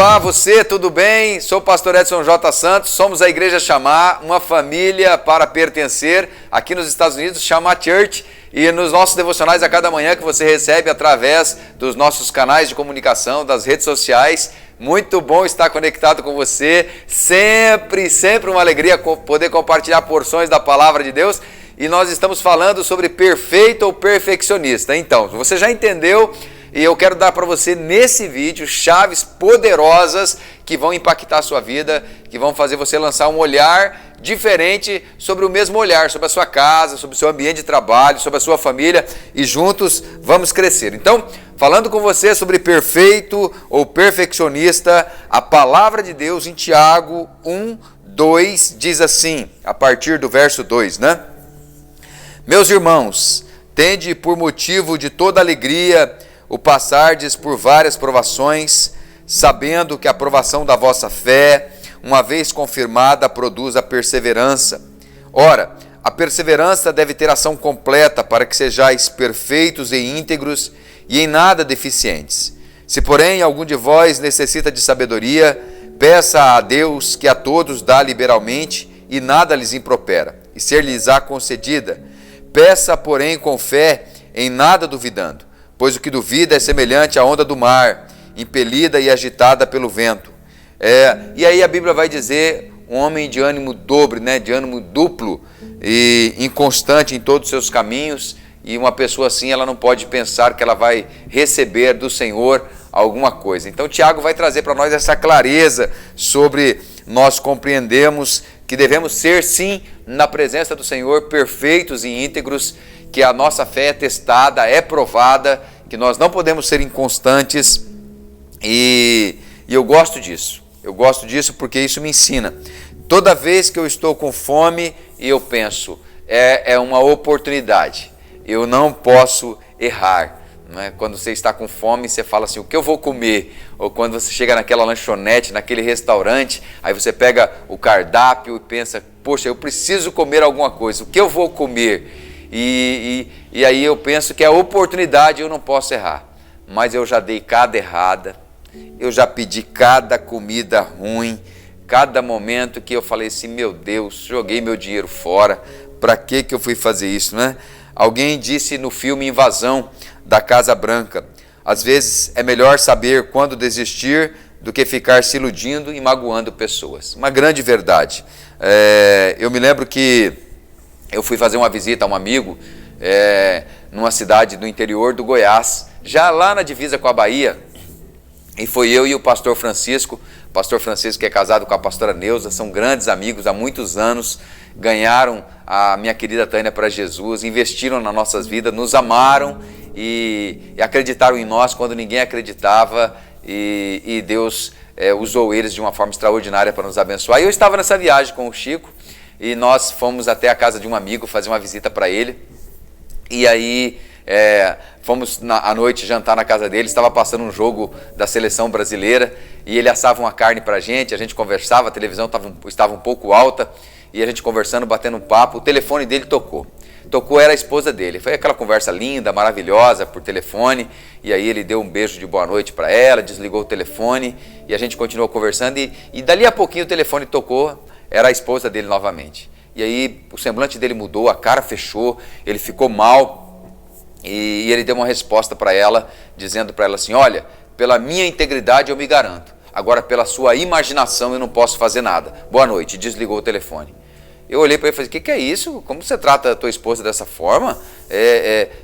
Olá, você, tudo bem? Sou o pastor Edson J. Santos, somos a Igreja Chamar, uma família para pertencer aqui nos Estados Unidos, Chamar Church, e nos nossos devocionais a cada manhã que você recebe através dos nossos canais de comunicação, das redes sociais. Muito bom estar conectado com você, sempre uma alegria poder compartilhar porções da Palavra de Deus. E nós estamos falando sobre perfeito ou perfeccionista. Então, você já entendeu? E eu quero dar para você nesse vídeo chaves poderosas que vão impactar a sua vida, que vão fazer você lançar um olhar diferente sobre o mesmo olhar, sobre a sua casa, sobre o seu ambiente de trabalho, sobre a sua família, e juntos vamos crescer. Então, falando com você sobre perfeito ou perfeccionista, a palavra de Deus em Tiago 1:2 diz assim, a partir do verso 2, né? Meus irmãos, tende por motivo de toda alegria o passardes por várias provações, sabendo que a provação da vossa fé, uma vez confirmada, produz a perseverança. Ora, a perseverança deve ter ação completa para que sejais perfeitos e íntegros e em nada deficientes. Se, porém, algum de vós necessita de sabedoria, peça a Deus que a todos dá liberalmente e nada lhes impropera, e ser-lhes-á concedida. Peça, porém, com fé, em nada duvidando. Pois o que duvida é semelhante à onda do mar, impelida e agitada pelo vento. E aí a Bíblia vai dizer, um homem de ânimo dobre, né, de ânimo duplo e inconstante em todos os seus caminhos, e uma pessoa assim, ela não pode pensar que ela vai receber do Senhor alguma coisa. Então Tiago vai trazer para nós essa clareza sobre nós compreendemos que devemos ser sim, na presença do Senhor, perfeitos e íntegros, que a nossa fé é testada, é provada, que nós não podemos ser inconstantes, e eu gosto disso. Eu gosto disso porque isso me ensina. Toda vez que eu estou com fome e eu penso, é uma oportunidade, eu não posso errar. Não é? Quando você está com fome, você fala assim, o que eu vou comer? Ou quando você chega naquela lanchonete, naquele restaurante, aí você pega o cardápio e pensa, poxa, eu preciso comer alguma coisa, o que eu vou comer? E aí eu penso que é oportunidade, eu não posso errar. Mas eu já dei cada errada, eu já pedi cada comida ruim, cada momento que eu falei assim, meu Deus, joguei meu dinheiro fora, para que eu fui fazer isso, né? Alguém disse no filme Invasão da Casa Branca, às vezes é melhor saber quando desistir do que ficar se iludindo e magoando pessoas. Uma grande verdade. Eu me lembro que eu fui fazer uma visita a um amigo numa cidade do interior do Goiás, já lá na divisa com a Bahia, e foi eu e o pastor Francisco que é casado com a pastora Neuza, são grandes amigos há muitos anos, ganharam a minha querida Tânia para Jesus, investiram nas nossas vidas, nos amaram e acreditaram em nós quando ninguém acreditava, e Deus usou eles de uma forma extraordinária para nos abençoar. E eu estava nessa viagem com o Chico, e nós fomos até a casa de um amigo fazer uma visita para ele, e aí fomos à noite jantar na casa dele, estava passando um jogo da seleção brasileira, e ele assava uma carne para a gente conversava, a televisão estava um pouco alta, e a gente conversando, batendo um papo, o telefone dele tocou, era a esposa dele, foi aquela conversa linda, maravilhosa por telefone, e aí ele deu um beijo de boa noite para ela, desligou o telefone, e a gente continuou conversando, e dali a pouquinho o telefone tocou, era a esposa dele novamente. E aí o semblante dele mudou, a cara fechou, ele ficou mal, e ele deu uma resposta para ela, dizendo para ela assim, olha, pela minha integridade eu me garanto, agora pela sua imaginação eu não posso fazer nada. Boa noite, desligou o telefone. Eu olhei para ele e falei, o que é isso? Como você trata a tua esposa dessa forma?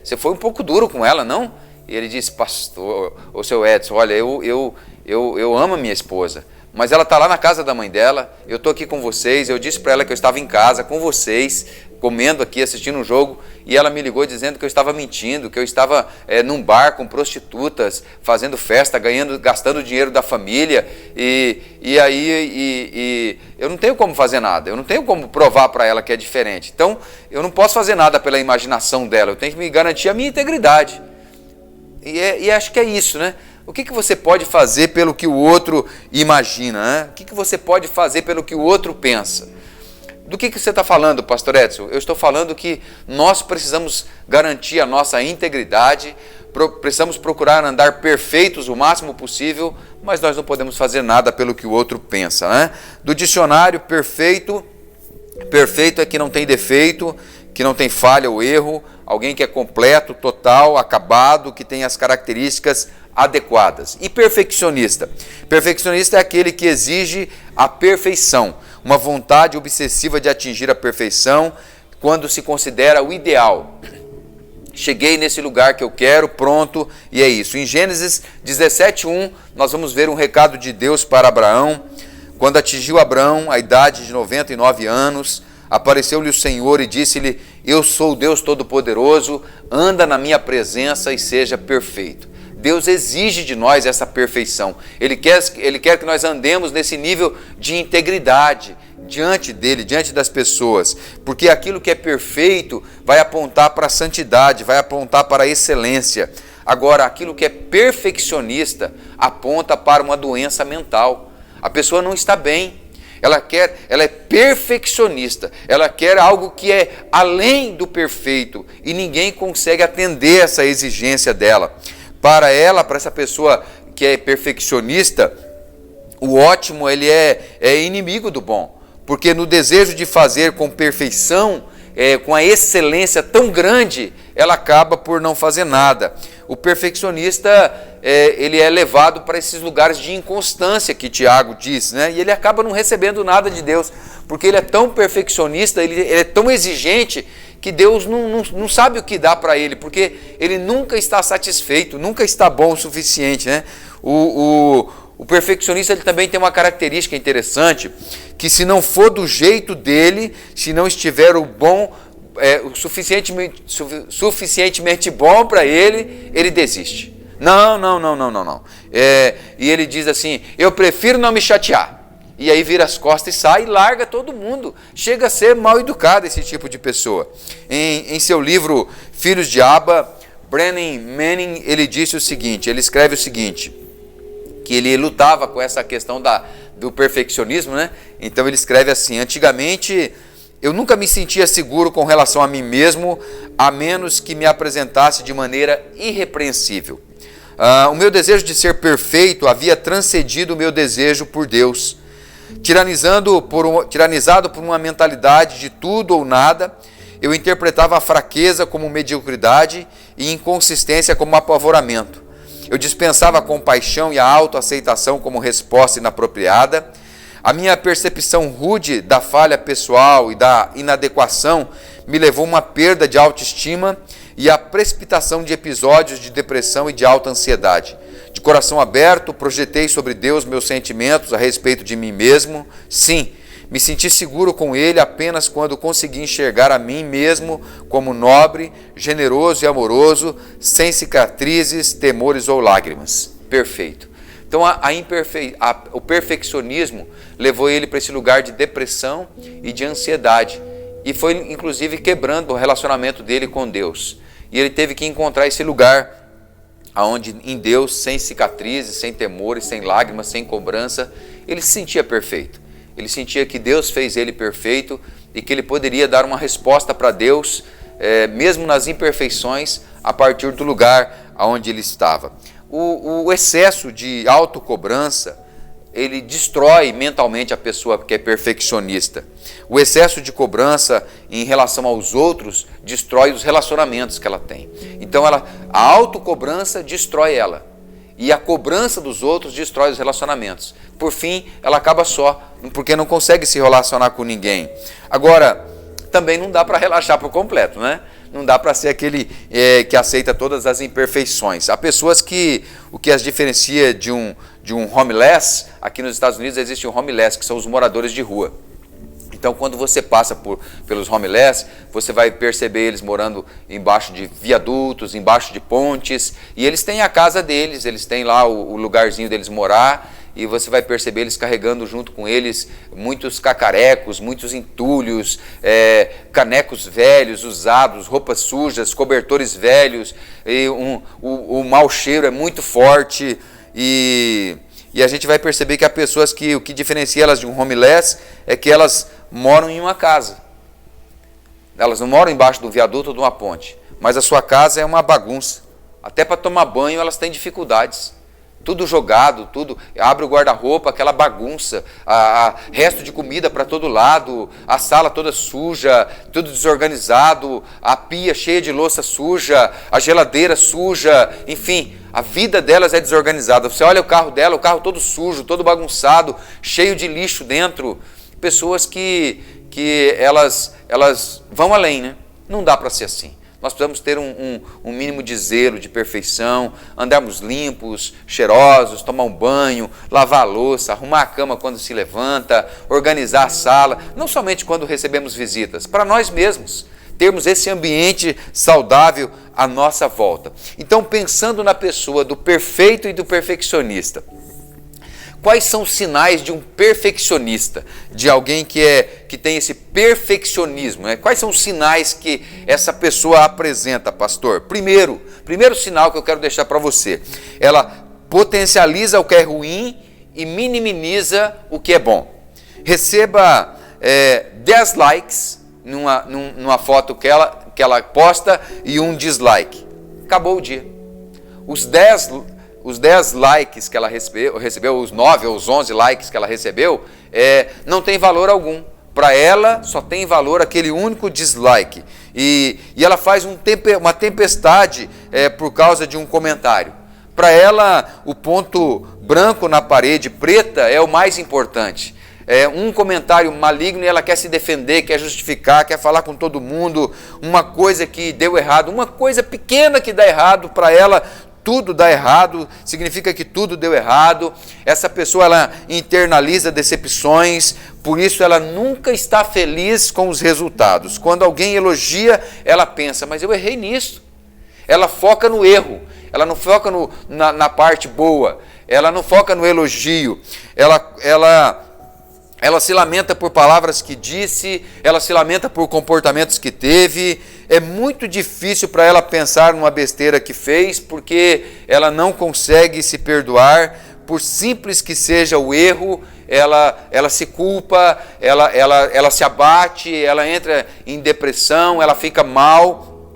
Você foi um pouco duro com ela, não? E ele disse, pastor, o seu Edson, olha, eu amo a minha esposa, mas ela está lá na casa da mãe dela, eu estou aqui com vocês, eu disse para ela que eu estava em casa com vocês, comendo aqui, assistindo um jogo, e ela me ligou dizendo que eu estava mentindo, que eu estava num bar com prostitutas, fazendo festa, gastando dinheiro da família, e aí eu não tenho como fazer nada, eu não tenho como provar para ela que é diferente. Então, eu não posso fazer nada pela imaginação dela, eu tenho que me garantir a minha integridade. E acho que é isso, né? O que você pode fazer pelo que o outro imagina, né? O que você pode fazer pelo que o outro pensa? Do que você está falando, pastor Edson? Eu estou falando que nós precisamos garantir a nossa integridade, precisamos procurar andar perfeitos o máximo possível, mas nós não podemos fazer nada pelo que o outro pensa, né? Do dicionário, perfeito é que não tem defeito, que não tem falha ou erro, alguém que é completo, total, acabado, que tem as características adequadas. E perfeccionista? Perfeccionista é aquele que exige a perfeição, uma vontade obsessiva de atingir a perfeição quando se considera o ideal. Cheguei nesse lugar que eu quero, pronto, e é isso. Em Gênesis 17:1, nós vamos ver um recado de Deus para Abraão. Quando atingiu Abraão a idade de 99 anos, apareceu-lhe o Senhor e disse-lhe: eu sou o Deus Todo-Poderoso, anda na minha presença e seja perfeito. Deus exige de nós essa perfeição. Ele quer que nós andemos nesse nível de integridade diante dele, diante das pessoas, porque aquilo que é perfeito vai apontar para a santidade, vai apontar para a excelência. Agora, aquilo que é perfeccionista aponta para uma doença mental. A pessoa não está bem. Ela é perfeccionista, ela quer algo que é além do perfeito e ninguém consegue atender essa exigência dela. Para essa pessoa que é perfeccionista, o ótimo ele é inimigo do bom, porque no desejo de fazer com perfeição, com a excelência tão grande, ela acaba por não fazer nada. O perfeccionista, ele é levado para esses lugares de inconstância que Tiago diz, né? E ele acaba não recebendo nada de Deus, porque ele é tão perfeccionista, ele é tão exigente, que Deus não sabe o que dá para ele, porque ele nunca está satisfeito, nunca está bom o suficiente, né? O perfeccionista ele também tem uma característica interessante, que se não for do jeito dele, se não estiver o suficientemente bom para ele, ele desiste. Não. E ele diz assim: eu prefiro não me chatear. E aí vira as costas e sai e larga todo mundo. Chega a ser mal educado esse tipo de pessoa. Em seu livro Filhos de Abba, Brennan Manning, ele escreve o seguinte, que ele lutava com essa questão do perfeccionismo, né? Então ele escreve assim: antigamente eu nunca me sentia seguro com relação a mim mesmo, a menos que me apresentasse de maneira irrepreensível. O meu desejo de ser perfeito havia transcendido o meu desejo por Deus. Tiranizado por uma mentalidade de tudo ou nada, eu interpretava a fraqueza como mediocridade e inconsistência como apavoramento. Eu dispensava a compaixão e a autoaceitação como resposta inapropriada. A minha percepção rude da falha pessoal e da inadequação me levou a uma perda de autoestima e a precipitação de episódios de depressão e de alta ansiedade. De coração aberto, projetei sobre Deus meus sentimentos a respeito de mim mesmo. Sim, me senti seguro com Ele apenas quando consegui enxergar a mim mesmo como nobre, generoso e amoroso, sem cicatrizes, temores ou lágrimas. Perfeito. Então o perfeccionismo levou ele para esse lugar de depressão e de ansiedade. E foi inclusive quebrando o relacionamento dele com Deus. E ele teve que encontrar esse lugar onde em Deus, sem cicatrizes, sem temores, sem lágrimas, sem cobrança, ele se sentia perfeito. Ele sentia que Deus fez ele perfeito e que ele poderia dar uma resposta para Deus, mesmo nas imperfeições, a partir do lugar onde ele estava. O excesso de autocobrança, ele destrói mentalmente a pessoa que é perfeccionista. O excesso de cobrança em relação aos outros destrói os relacionamentos que ela tem. Então a autocobrança destrói ela. E a cobrança dos outros destrói os relacionamentos. Por fim, ela acaba só, porque não consegue se relacionar com ninguém. Agora, também não dá para relaxar por completo, né? Não dá para ser aquele que aceita todas as imperfeições. Há pessoas que o que as diferencia de um homeless, aqui nos Estados Unidos existe um homeless, que são os moradores de rua. Então, quando você passa pelos homeless, você vai perceber eles morando embaixo de viadutos, embaixo de pontes, e eles têm a casa deles, eles têm lá o lugarzinho deles morar, e você vai perceber eles carregando junto com eles muitos cacarecos, muitos entulhos, canecos velhos, usados, roupas sujas, cobertores velhos, e o mau cheiro é muito forte, e a gente vai perceber que há pessoas que o que diferencia elas de um homeless é que elas moram em uma casa. Elas não moram embaixo de um viaduto ou de uma ponte, mas a sua casa é uma bagunça. Até para tomar banho elas têm dificuldades. Tudo jogado, tudo, abre o guarda-roupa, aquela bagunça, resto de comida para todo lado, a sala toda suja, tudo desorganizado, a pia cheia de louça suja, a geladeira suja, enfim, a vida delas é desorganizada. Você olha o carro dela, o carro todo sujo, todo bagunçado, cheio de lixo dentro. Pessoas que elas vão além, né? Não dá para ser assim. Nós precisamos ter um mínimo de zelo, de perfeição, andarmos limpos, cheirosos, tomar um banho, lavar a louça, arrumar a cama quando se levanta, organizar a sala, não somente quando recebemos visitas, para nós mesmos, termos esse ambiente saudável à nossa volta. Então, pensando na pessoa do perfeito e do perfeccionista, quais são os sinais de um perfeccionista, de alguém que tem esse perfeccionismo, né? Quais são os sinais que essa pessoa apresenta, pastor? Primeiro sinal que eu quero deixar para você, ela potencializa o que é ruim e minimiza o que é bom. Receba 10 likes numa foto que ela posta e um dislike. Acabou o dia. Os 10 likes que ela recebeu, os 9 ou os 11 likes que ela recebeu, não tem valor algum. Para ela, só tem valor aquele único dislike. E ela faz uma tempestade por causa de um comentário. Para ela, o ponto branco na parede preta é o mais importante. Um comentário maligno e ela quer se defender, quer justificar, quer falar com todo mundo, uma coisa que deu errado, uma coisa pequena que dá errado, para ela tudo dá errado, significa que tudo deu errado. Essa pessoa, ela internaliza decepções, por isso ela nunca está feliz com os resultados. Quando alguém elogia, ela pensa, mas eu errei nisso. Ela foca no erro, ela não foca na parte boa, ela não foca no elogio, ela se lamenta por palavras que disse, ela se lamenta por comportamentos que teve. É muito difícil para ela pensar numa besteira que fez, porque ela não consegue se perdoar, por simples que seja o erro, ela se culpa, ela se abate, ela entra em depressão, ela fica mal,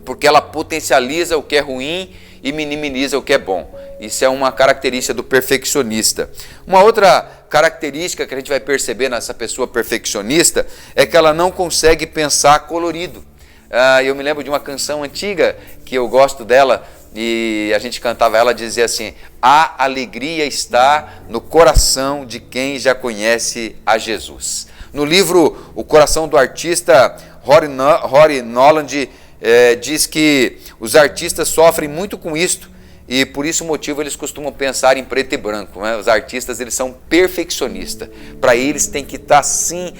porque ela potencializa o que é ruim e minimiza o que é bom. Isso é uma característica do perfeccionista. Uma outra característica que a gente vai perceber nessa pessoa perfeccionista é que ela não consegue pensar colorido. Eu me lembro de uma canção antiga que eu gosto dela, e a gente cantava, ela dizia assim: a alegria está no coração de quem já conhece a Jesus. No livro O Coração do Artista, Rory Noland diz que os artistas sofrem muito com isto, e por isso o motivo eles costumam pensar em preto e branco, né? Os artistas, eles são perfeccionistas. Para eles tem que estar assim,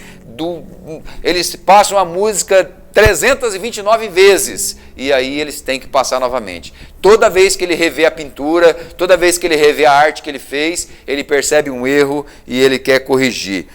eles passam a música 329 vezes, e aí eles têm que passar novamente. Toda vez que ele revê a pintura, toda vez que ele revê a arte que ele fez, ele percebe um erro e ele quer corrigir.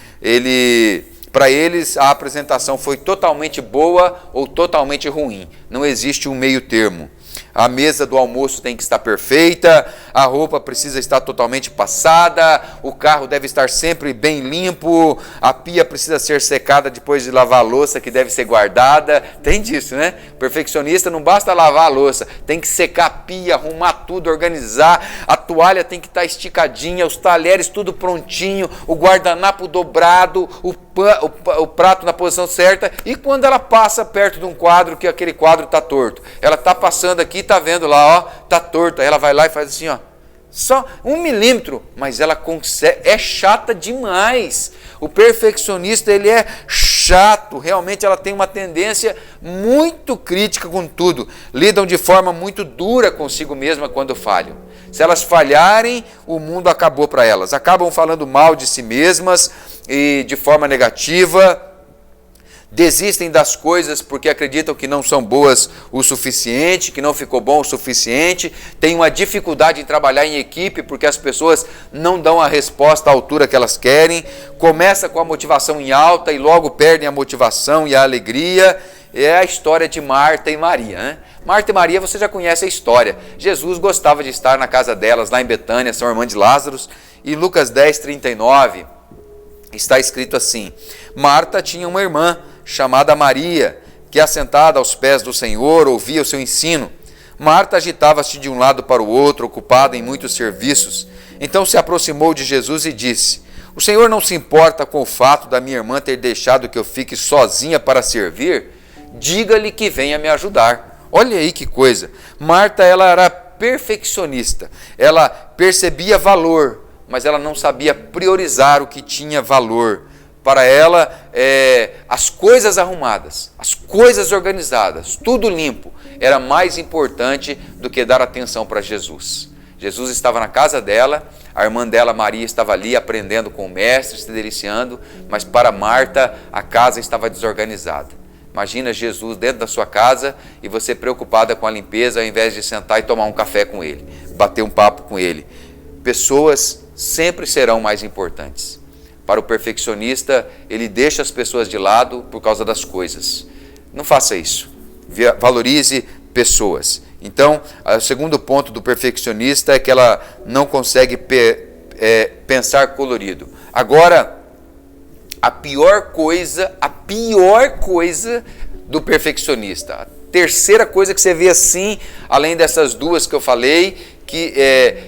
Para eles, a apresentação foi totalmente boa ou totalmente ruim. Não existe um meio termo. A mesa do almoço tem que estar perfeita, a roupa precisa estar totalmente passada, o carro deve estar sempre bem limpo, a pia precisa ser secada depois de lavar a louça, que deve ser guardada. Tem disso, né? Perfeccionista não basta lavar a louça, tem que secar a pia, arrumar tudo, organizar, a toalha tem que estar esticadinha, os talheres tudo prontinho, o guardanapo dobrado, o prato na posição certa. E quando ela passa perto de um quadro, que aquele quadro está torto, ela está passando aqui, está vendo lá, ó, tá torto, aí ela vai lá e faz assim, ó, só 1 milímetro, mas ela consegue. É chata demais. O perfeccionista, ele é chato, realmente ela tem uma tendência muito crítica com tudo, lidam de forma muito dura consigo mesma quando falham. Se elas falharem, o mundo acabou para elas, acabam falando mal de si mesmas e de forma negativa. Desistem das coisas porque acreditam que não são boas o suficiente, que não ficou bom o suficiente, tem uma dificuldade em trabalhar em equipe porque as pessoas não dão a resposta à altura que elas querem, começa com a motivação em alta e logo perdem a motivação e a alegria. É a história de Marta e Maria, né? Marta e Maria, você já conhece a história. Jesus gostava de estar na casa delas, lá em Betânia, São Irmã de Lázaro, e Lucas 10, 39... está escrito assim: Marta tinha uma irmã chamada Maria, que assentada aos pés do Senhor ouvia o seu ensino. Marta agitava-se de um lado para o outro, ocupada em muitos serviços. Então se aproximou de Jesus e disse: O Senhor não se importa com o fato da minha irmã ter deixado que eu fique sozinha para servir? Diga-lhe que venha me ajudar. Olha aí que coisa. Marta, ela era perfeccionista. Ela percebia valor, mas ela não sabia priorizar o que tinha valor. Para ela, as coisas arrumadas, as coisas organizadas, tudo limpo, era mais importante do que dar atenção para Jesus. Jesus estava na casa dela, a irmã dela, Maria, estava ali aprendendo com o mestre, se deliciando, mas para Marta, a casa estava desorganizada. Imagina Jesus dentro da sua casa e você preocupada com a limpeza, ao invés de sentar e tomar um café com ele, bater um papo com ele. Pessoas sempre serão mais importantes. Para o perfeccionista, ele deixa as pessoas de lado por causa das coisas. Não faça isso. Valorize pessoas. Então, o segundo ponto do perfeccionista é que ela não consegue pensar colorido. Agora, a pior coisa do perfeccionista, a terceira coisa que você vê assim, além dessas duas que eu falei, que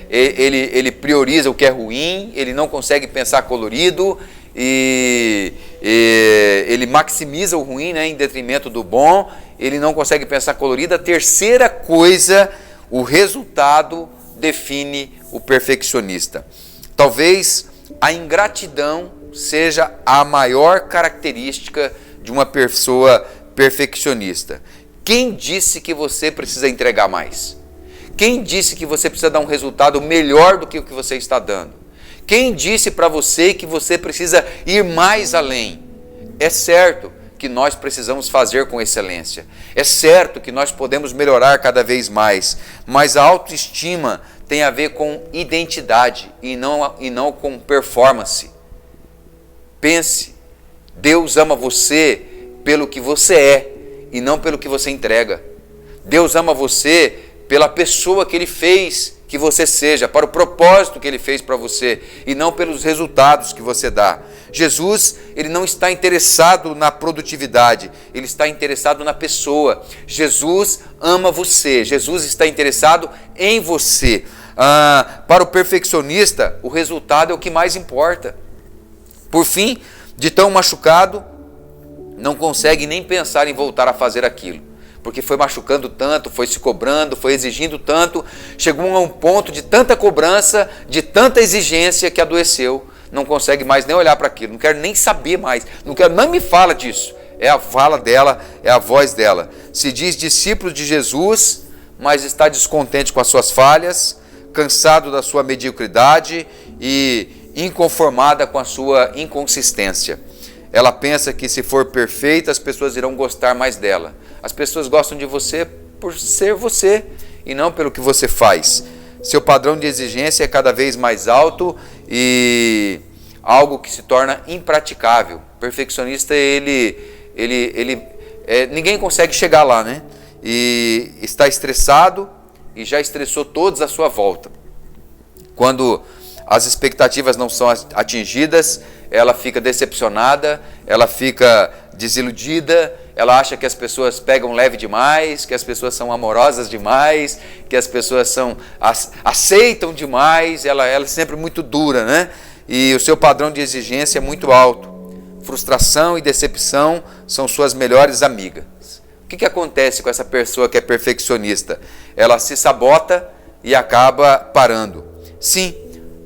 ele prioriza o que é ruim, ele não consegue pensar colorido, e ele maximiza o ruim, né, em detrimento do bom, ele não consegue pensar colorido. A terceira coisa, o resultado define o perfeccionista. Talvez a ingratidão seja a maior característica de uma pessoa perfeccionista. Quem disse que você precisa entregar mais? Quem disse que você precisa dar um resultado melhor do que o que você está dando? Quem disse para você que você precisa ir mais além? É certo que nós precisamos fazer com excelência. É certo que nós podemos melhorar cada vez mais. Mas a autoestima tem a ver com identidade e não com performance. Pense, Deus ama você pelo que você é e não pelo que você entrega. Deus ama você pela pessoa que Ele fez que você seja, para o propósito que Ele fez para você, e não pelos resultados que você dá. Jesus, Ele não está interessado na produtividade, Ele está interessado na pessoa. Jesus ama você, Jesus está interessado em você. Para o perfeccionista, o resultado é o que mais importa. Por fim, de tão machucado, não consegue nem pensar em voltar a fazer aquilo. Porque foi machucando tanto, foi se cobrando, foi exigindo tanto, chegou a um ponto de tanta cobrança, de tanta exigência que adoeceu, não consegue mais nem olhar para aquilo, não quero nem saber mais, não me fala disso. É a fala dela, é a voz dela. Se diz discípulo de Jesus, mas está descontente com as suas falhas, cansado da sua mediocridade e inconformada com a sua inconsistência. Ela pensa que se for perfeita, as pessoas irão gostar mais dela. As pessoas gostam de você por ser você e não pelo que você faz. Seu padrão de exigência é cada vez mais alto e algo que se torna impraticável. O perfeccionista, ninguém consegue chegar lá, né? E está estressado e já estressou todos à sua volta. Quando as expectativas não são atingidas, ela fica decepcionada, ela fica desiludida, ela acha que as pessoas pegam leve demais, que as pessoas são amorosas demais, que as pessoas aceitam demais, ela é sempre muito dura, né? E o seu padrão de exigência é muito alto. Frustração e decepção são suas melhores amigas. O que acontece com essa pessoa que é perfeccionista? Ela se sabota e acaba parando. Sim,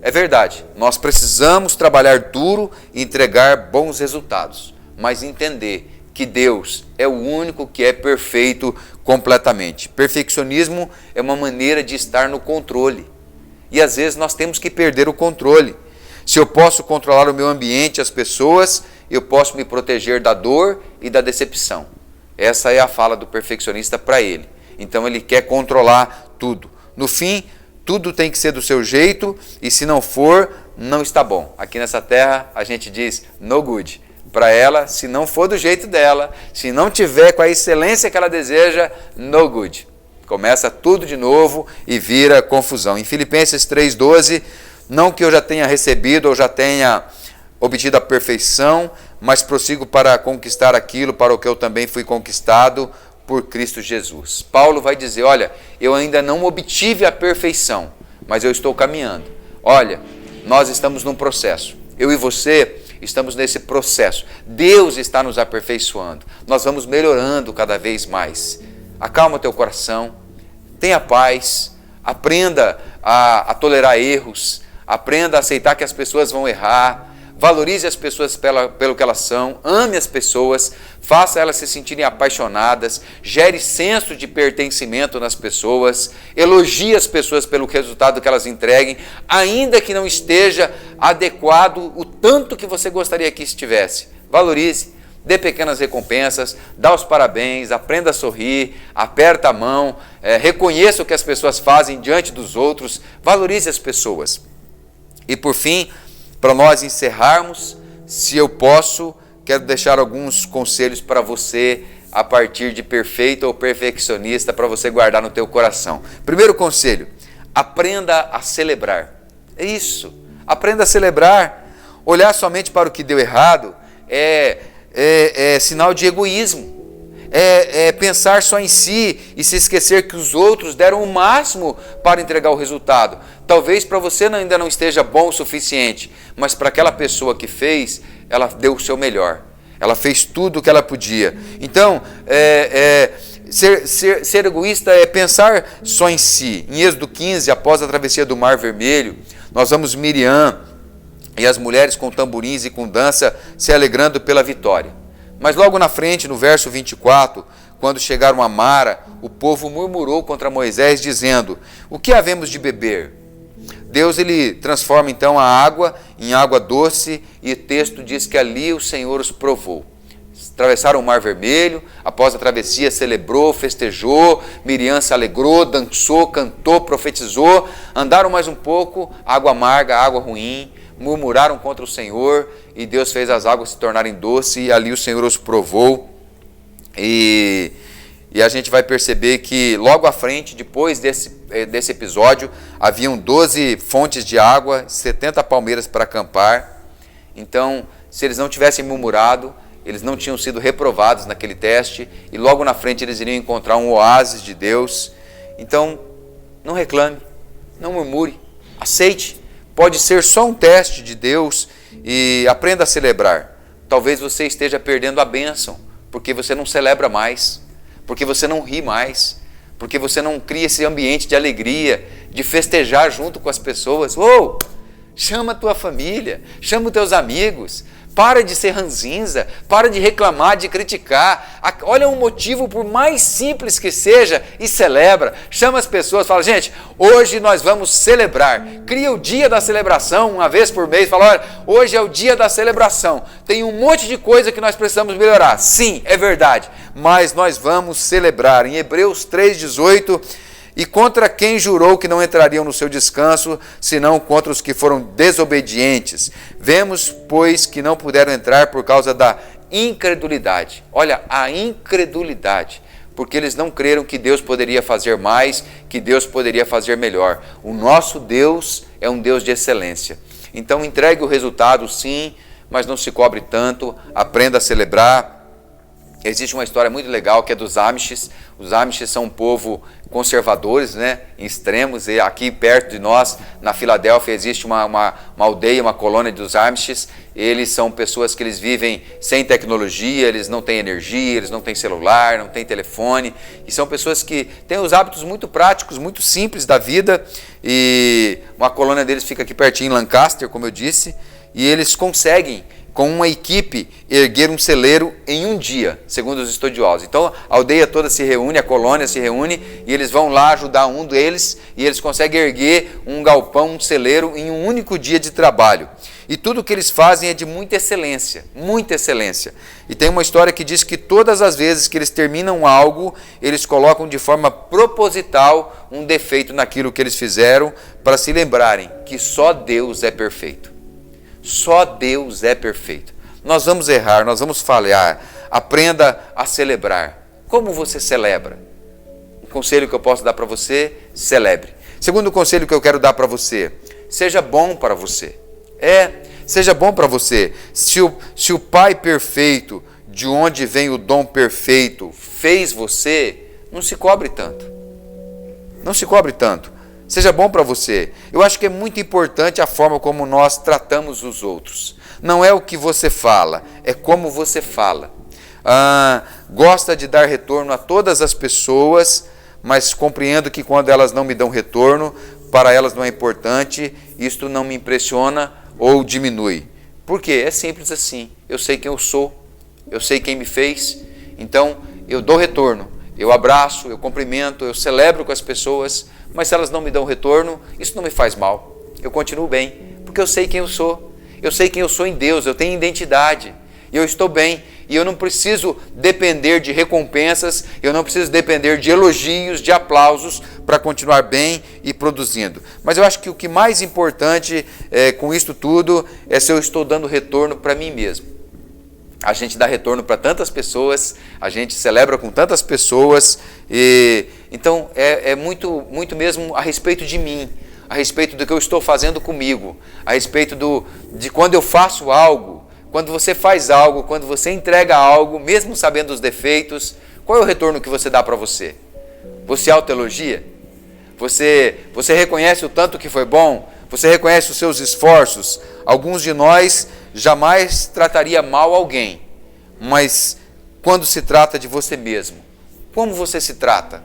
é verdade, nós precisamos trabalhar duro e entregar bons resultados, mas entender que Deus é o único que é perfeito completamente. Perfeccionismo é uma maneira de estar no controle, e às vezes nós temos que perder o controle. Se eu posso controlar o meu ambiente, as pessoas, eu posso me proteger da dor e da decepção. Essa é a fala do perfeccionista para ele. Então ele quer controlar tudo. No fim, tudo tem que ser do seu jeito, e se não for, não está bom. Aqui nessa terra a gente diz no good. Para ela, se não for do jeito dela, se não tiver com a excelência que ela deseja, no good. Começa tudo de novo e vira confusão. Em Filipenses 3,12, não que eu já tenha recebido ou já tenha obtido a perfeição, mas prossigo para conquistar aquilo para o que eu também fui conquistado por Cristo Jesus. Paulo vai dizer, olha, eu ainda não obtive a perfeição, mas eu estou caminhando. Olha, nós estamos num processo. Eu e você estamos nesse processo. Deus está nos aperfeiçoando. Nós vamos melhorando cada vez mais. Acalma teu coração, tenha paz, aprenda a tolerar erros, aprenda a aceitar que as pessoas vão errar, valorize as pessoas pelo que elas são, ame as pessoas, faça elas se sentirem apaixonadas, gere senso de pertencimento nas pessoas, elogie as pessoas pelo resultado que elas entreguem, ainda que não esteja adequado o tanto que você gostaria que estivesse. Valorize, dê pequenas recompensas, dá os parabéns, aprenda a sorrir, aperta a mão, reconheça o que as pessoas fazem diante dos outros, valorize as pessoas. E por fim, para nós encerrarmos, se eu posso, quero deixar alguns conselhos para você a partir de perfeito ou perfeccionista para você guardar no teu coração. Primeiro conselho, aprenda a celebrar. É isso, aprenda a celebrar. Olhar somente para o que deu errado é sinal de egoísmo. É pensar só em si e se esquecer que os outros deram o máximo para entregar o resultado. Talvez para você ainda não esteja bom o suficiente, mas para aquela pessoa que fez, ela deu o seu melhor. Ela fez tudo o que ela podia. Então, ser egoísta é pensar só em si. Em Êxodo 15, após a travessia do Mar Vermelho, nós vamos Miriam e as mulheres com tamborins e com dança se alegrando pela vitória. Mas logo na frente, no verso 24, quando chegaram a Mara, o povo murmurou contra Moisés, dizendo, o que havemos de beber? Deus ele transforma então a água em água doce e o texto diz que ali o Senhor os provou. Atravessaram o Mar Vermelho, após a travessia celebrou, festejou, Miriam se alegrou, dançou, cantou, profetizou, andaram mais um pouco, água amarga, água ruim, murmuraram contra o Senhor e Deus fez as águas se tornarem doces e ali o Senhor os provou. E a gente vai perceber que logo à frente, depois desse episódio, haviam 12 fontes de água, 70 palmeiras para acampar. Então, se eles não tivessem murmurado, eles não tinham sido reprovados naquele teste e logo na frente eles iriam encontrar um oásis de Deus. Então, não reclame, não murmure, aceite. Pode ser só um teste de Deus e aprenda a celebrar. Talvez você esteja perdendo a bênção, porque você não celebra mais, porque você não ri mais, porque você não cria esse ambiente de alegria, de festejar junto com as pessoas. Chama a tua família, chama os teus amigos, para de ser ranzinza, para de reclamar, de criticar. Olha um motivo, por mais simples que seja, e celebra. Chama as pessoas, fala, gente, hoje nós vamos celebrar. Cria o dia da celebração, uma vez por mês, fala, olha, hoje é o dia da celebração. Tem um monte de coisa que nós precisamos melhorar. Sim, é verdade, mas nós vamos celebrar. Em Hebreus 3,18, e contra quem jurou que não entrariam no seu descanso, senão contra os que foram desobedientes. Vemos, pois, que não puderam entrar por causa da incredulidade. Olha, a incredulidade, porque eles não creram que Deus poderia fazer mais, que Deus poderia fazer melhor. O nosso Deus é um Deus de excelência. Então entregue o resultado, sim, mas não se cobre tanto, aprenda a celebrar. Existe uma história muito legal que é dos Amishes. Os Amishes são um povo conservadores, né, em extremos, e aqui perto de nós, na Filadélfia, existe uma aldeia, uma colônia dos Amishes. Eles são pessoas que eles vivem sem tecnologia, eles não têm energia, eles não têm celular, não têm telefone, e são pessoas que têm os hábitos muito práticos, muito simples da vida, e uma colônia deles fica aqui pertinho em Lancaster, como eu disse, e eles conseguem, com uma equipe, erguer um celeiro em um dia, segundo os estudiosos. Então a aldeia toda se reúne, a colônia se reúne, e eles vão lá ajudar um deles, e eles conseguem erguer um galpão, um celeiro, em um único dia de trabalho. E tudo o que eles fazem é de muita excelência, muita excelência. E tem uma história que diz que todas as vezes que eles terminam algo, eles colocam de forma proposital um defeito naquilo que eles fizeram, para se lembrarem que só Deus é perfeito. Só Deus é perfeito. Nós vamos errar, nós vamos falhar. Aprenda a celebrar. Como você celebra? Um conselho que eu posso dar para você, celebre. Segundo conselho que eu quero dar para você, seja bom para você. Seja bom para você. Se o Pai perfeito, de onde vem o dom perfeito, fez você, não se cobre tanto. Não se cobre tanto. Seja bom para você. Eu acho que é muito importante a forma como nós tratamos os outros. Não é o que você fala, é como você fala. Gosta de dar retorno a todas as pessoas, mas compreendo que quando elas não me dão retorno, para elas não é importante, isto não me impressiona ou diminui. Por quê? É simples assim. Eu sei quem eu sou, eu sei quem me fez, então eu dou retorno, eu abraço, eu cumprimento, eu celebro com as pessoas, mas se elas não me dão retorno, isso não me faz mal. Eu continuo bem, porque eu sei quem eu sou. Eu sei quem eu sou em Deus, eu tenho identidade, e eu estou bem, e eu não preciso depender de recompensas, eu não preciso depender de elogios, de aplausos para continuar bem e produzindo. Mas eu acho que o que mais importante com isso tudo é se eu estou dando retorno para mim mesmo. A gente dá retorno para tantas pessoas, a gente celebra com tantas pessoas, então é muito, muito mesmo a respeito de mim, a respeito do que eu estou fazendo comigo, a respeito de quando eu faço algo, quando você faz algo, quando você entrega algo, mesmo sabendo os defeitos, qual é o retorno que você dá para você? Você autoelogia? Você reconhece o tanto que foi bom? Você reconhece os seus esforços? Alguns de nós jamais trataria mal alguém, mas quando se trata de você mesmo, como você se trata?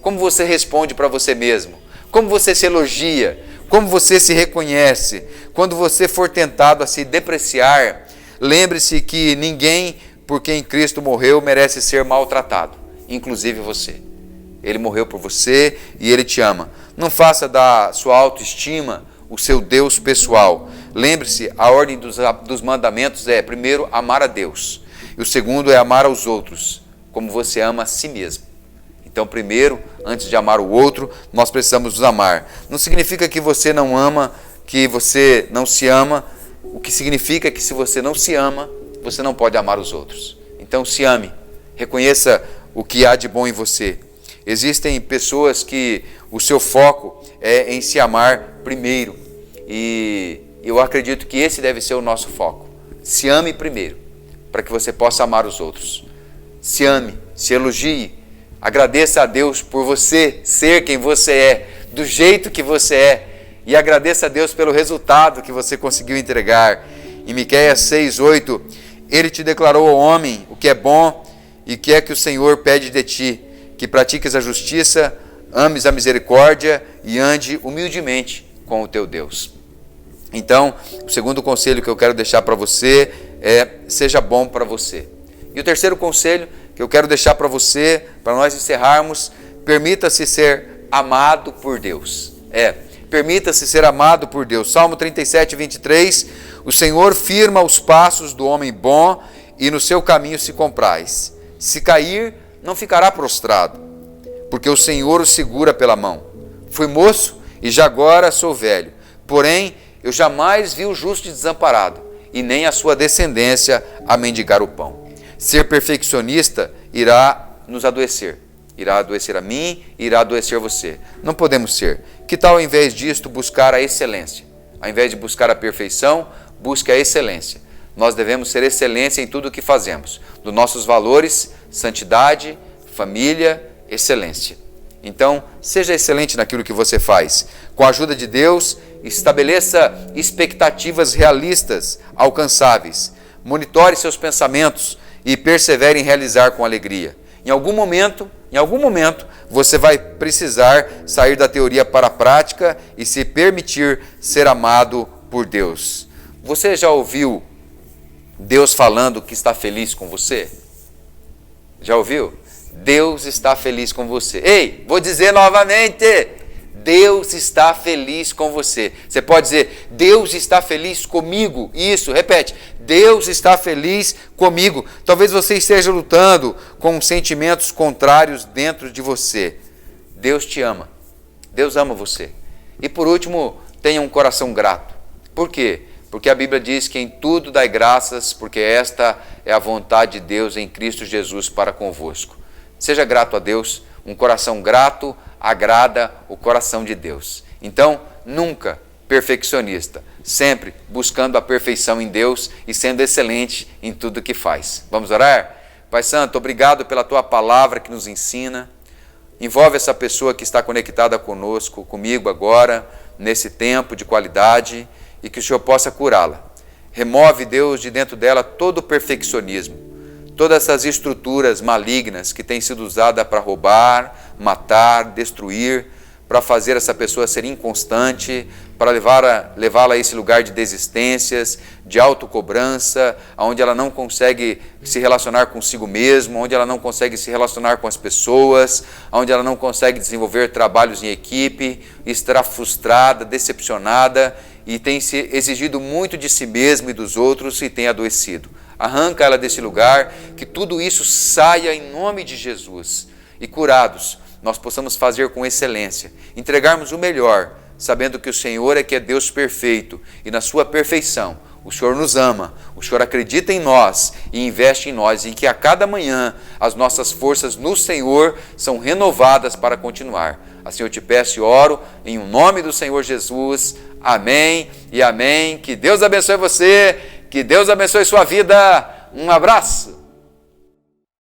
Como você responde para você mesmo? Como você se elogia? Como você se reconhece? Quando você for tentado a se depreciar, lembre-se que ninguém por quem Cristo morreu merece ser maltratado, inclusive você. Ele morreu por você e Ele te ama. Não faça da sua autoestima o seu Deus pessoal. Lembre-se, a ordem dos mandamentos é, primeiro, amar a Deus. E o segundo é amar aos outros, como você ama a si mesmo. Então, primeiro, antes de amar o outro, nós precisamos nos amar. Não significa que você não ama, que você não se ama. O que significa que se você não se ama, você não pode amar os outros. Então, se ame. Reconheça o que há de bom em você. Existem pessoas que o seu foco é em se amar primeiro. E eu acredito que esse deve ser o nosso foco. Se ame primeiro, para que você possa amar os outros. Se ame, se elogie. Agradeça a Deus por você ser quem você é, do jeito que você é. E agradeça a Deus pelo resultado que você conseguiu entregar. Em Miqueias 6:8, Ele te declarou ao homem o que é bom e o que é que o Senhor pede de ti, que pratiques a justiça, ames a misericórdia e ande humildemente com o teu Deus. Então, o segundo conselho que eu quero deixar para você é: seja bom para você. E o terceiro conselho que eu quero deixar para você, para nós encerrarmos: permita-se ser amado por Deus. Permita-se ser amado por Deus. Salmo 37:23, o Senhor firma os passos do homem bom e no seu caminho se compraz. Se cair, não ficará prostrado, porque o Senhor o segura pela mão. Fui moço e já agora sou velho, porém eu jamais vi o justo desamparado, e nem a sua descendência a mendigar o pão. Ser perfeccionista irá nos adoecer. Irá adoecer a mim, irá adoecer você. Não podemos ser. Que tal, ao invés disto, buscar a excelência? Ao invés de buscar a perfeição, busque a excelência. Nós devemos ser excelência em tudo o que fazemos. Dos nossos valores, santidade, família, excelência. Então, seja excelente naquilo que você faz. Com a ajuda de Deus, estabeleça expectativas realistas, alcançáveis. Monitore seus pensamentos e persevere em realizar com alegria. Em algum momento, você vai precisar sair da teoria para a prática e se permitir ser amado por Deus. Você já ouviu Deus falando que está feliz com você? Já ouviu? Deus está feliz com você. Ei, vou dizer novamente: Deus está feliz com você. Você pode dizer: Deus está feliz comigo. Isso, repete: Deus está feliz comigo. Talvez você esteja lutando com sentimentos contrários dentro de você. Deus te ama. Deus ama você. E por último, tenha um coração grato. Por quê? Porque a Bíblia diz que em tudo dai graças, porque esta é a vontade de Deus em Cristo Jesus para convosco. Seja grato a Deus. Um coração grato agrada o coração de Deus. Então, nunca perfeccionista, sempre buscando a perfeição em Deus e sendo excelente em tudo que faz. Vamos orar? Pai Santo, obrigado pela Tua palavra que nos ensina. Envolve essa pessoa que está conectada conosco, comigo agora, nesse tempo de qualidade, e que o Senhor possa curá-la. Remove, Deus, de dentro dela todo o perfeccionismo, todas essas estruturas malignas que têm sido usadas para roubar, matar, destruir, para fazer essa pessoa ser inconstante, para levá-la a esse lugar de desistências, de autocobrança, onde ela não consegue se relacionar consigo mesma, onde ela não consegue se relacionar com as pessoas, onde ela não consegue desenvolver trabalhos em equipe, estará frustrada, decepcionada e tem se exigido muito de si mesma e dos outros e tem adoecido. Arranca ela desse lugar, que tudo isso saia em nome de Jesus e curados, nós possamos fazer com excelência, entregarmos o melhor, sabendo que o Senhor é que é Deus perfeito e na sua perfeição o Senhor nos ama, o Senhor acredita em nós e investe em nós, e que a cada manhã as nossas forças no Senhor são renovadas para continuar. Assim eu te peço e oro em nome do Senhor Jesus. Amém e amém. Que Deus abençoe você, que Deus abençoe sua vida. Um abraço.